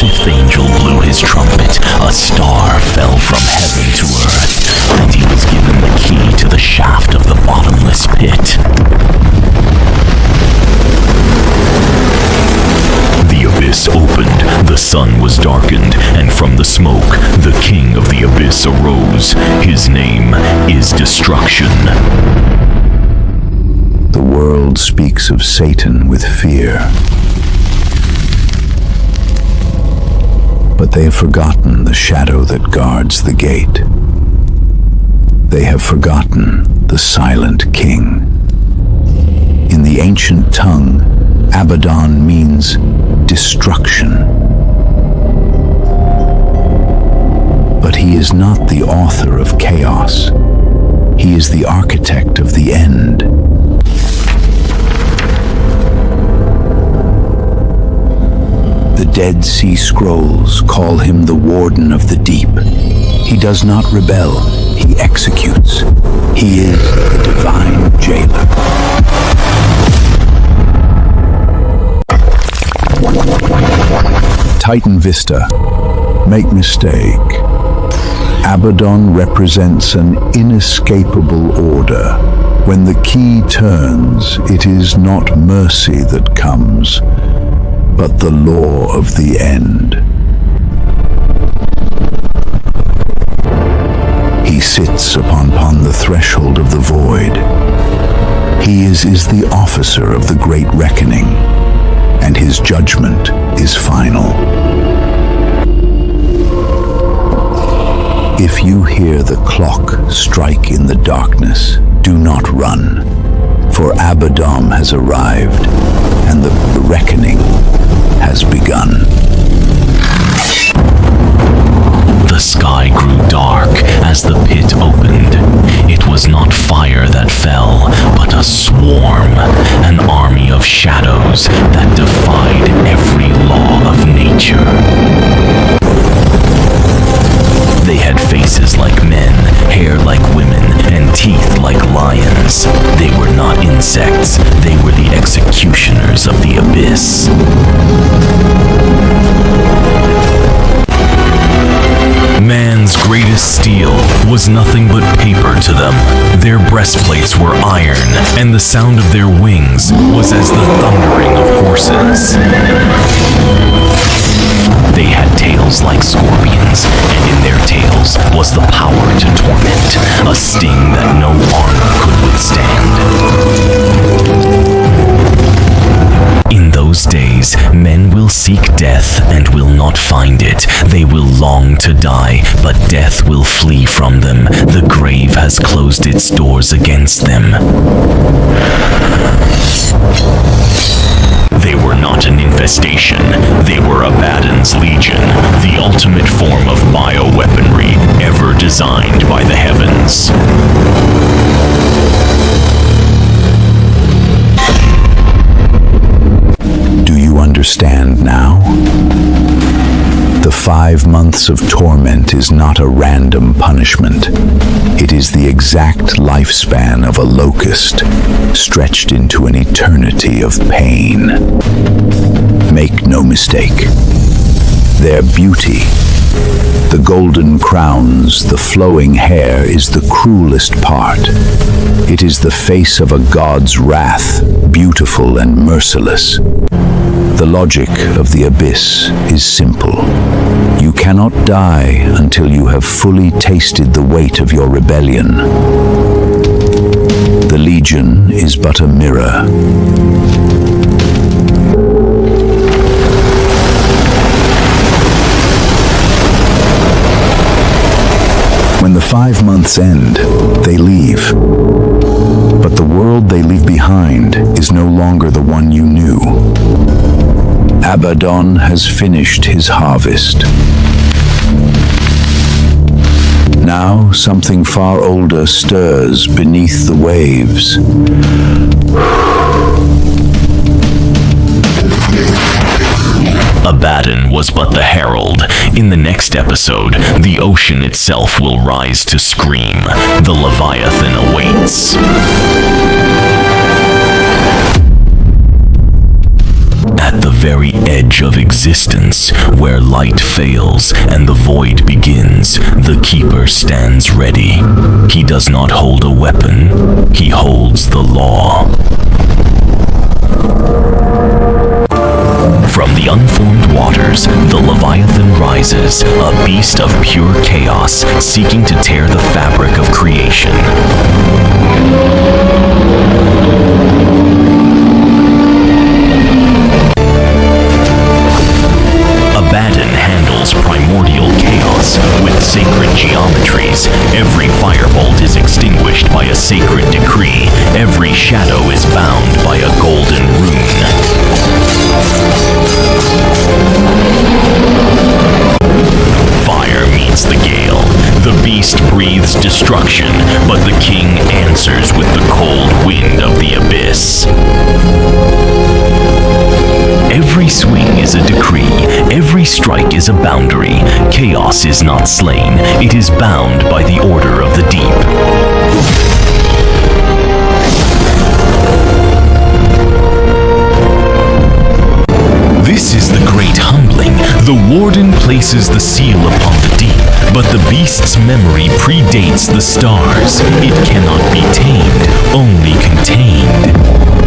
fifth angel blew his trumpet. A star fell from heaven to earth, and he was given the key to the shaft of the bottomless pit. The abyss opened, the sun was darkened, and from the smoke, the king of the abyss arose. His name is Destruction. The world speaks of Satan with fear. But they have forgotten the shadow that guards the gate. They have forgotten the silent king. In the ancient tongue, Abaddon means destruction. But he is not the author of chaos. He is the architect of the end. The Dead Sea Scrolls call him the Warden of the Deep. He does not rebel, he executes. He is the divine jailer. Titan Vista. Make mistake. Abaddon represents an inescapable order. When the key turns, it is not mercy that comes, but the law of the end. He sits upon the threshold of the void. He is the officer of the great reckoning, and his judgment is final. If you hear the clock strike in the darkness, do not run, for Abaddon has arrived, and the reckoning has begun. The sky grew dark as the pit opened. It was not fire that fell, but a swarm, an army of shadows that defied every law of nature. They had faces like men, hair like women, and teeth like lions. They were not insects, they were the executioners of the abyss. Man's greatest steel was nothing but paper to them. Their breastplates were iron, and the sound of their wings was as the thundering of horses. They had tails like scorpions, and in their tails was the power to torment, a sting that no armor could withstand. In those days, men will seek death and will not find it. They will long to die, but death will flee from them. The grave has closed its doors against them. They were not an infestation. They were Abaddon's legion, the ultimate form of bioweaponry ever designed by the heavens. Do you understand now? The 5 months of torment is not a random punishment. It is the exact lifespan of a locust, stretched into an eternity of pain. Make no mistake. Their beauty, the golden crowns, the flowing hair, is the cruelest part. It is the face of a god's wrath, beautiful and merciless. The logic of the abyss is simple. You cannot die until you have fully tasted the weight of your rebellion. The Legion is but a mirror. When the 5 months end, they leave. But the world they leave behind is no longer the one you knew. Abaddon has finished his harvest. Now something far older stirs beneath the waves. Abaddon was but the herald. In the next episode, the ocean itself will rise to scream. The Leviathan awaits. At the very edge of existence, where light fails and the void begins, the Keeper stands ready. He does not hold a weapon, he holds the law. From the unformed waters, the Leviathan rises, a beast of pure chaos, seeking to tear the fabric of creation. Abaddon handles primordial chaos with sacred geometries. Every firebolt is extinguished by a sacred decree. Every shadow is bound by a golden rune. Fire meets the gale. The beast breathes destruction, but the king answers with the cold wind of the abyss. Every swing is a decree, every strike is a boundary. Chaos is not slain, it is bound by the order of the deep. This is the great humbling. The Warden places the seal upon the deep, but the beast's memory predates the stars. It cannot be tamed, only contained.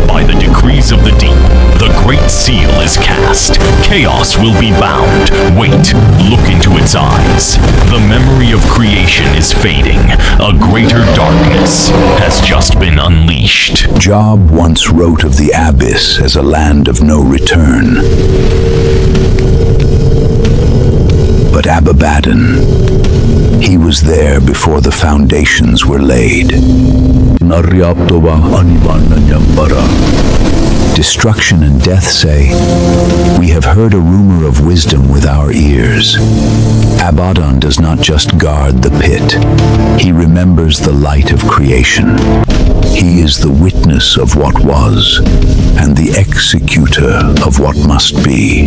By the decrees of the deep, the great seal is cast. Chaos will be bound. Wait, look into its eyes. The memory of creation is fading. A greater darkness has just been unleashed. Job once wrote of the abyss as a land of no return. But Abaddon, he was there before the foundations were laid. Destruction and death say, "We have heard a rumor of wisdom with our ears." Abaddon does not just guard the pit, he remembers the light of creation. He is the witness of what was, and the executor of what must be.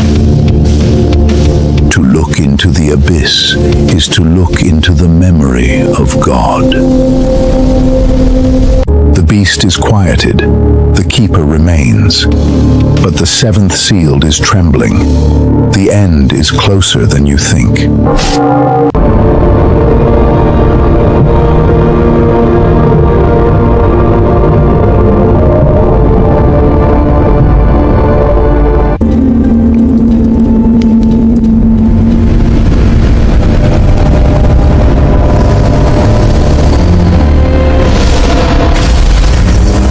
To look into the abyss is to look into the memory of God. The beast is quieted, the keeper remains, but the seventh seal is trembling. The end is closer than you think.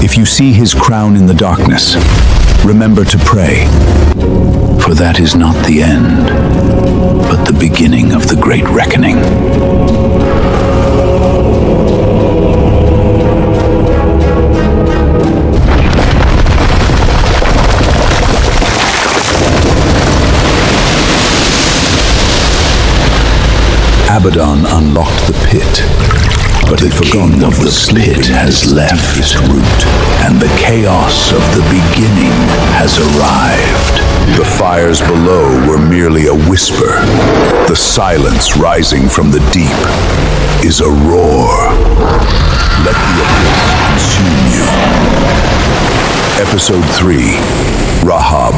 If you see his crown in the darkness, remember to pray, for that is not the end, but the beginning of the great reckoning. Abaddon unlocked the pit, but the king of the pit has left his root, and the chaos of the beginning has arrived. The fires below were merely a whisper. The silence rising from the deep is a roar. Let the abyss consume you. Episode 3, Rahab.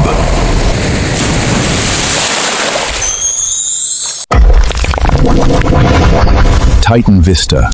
Titan Vista,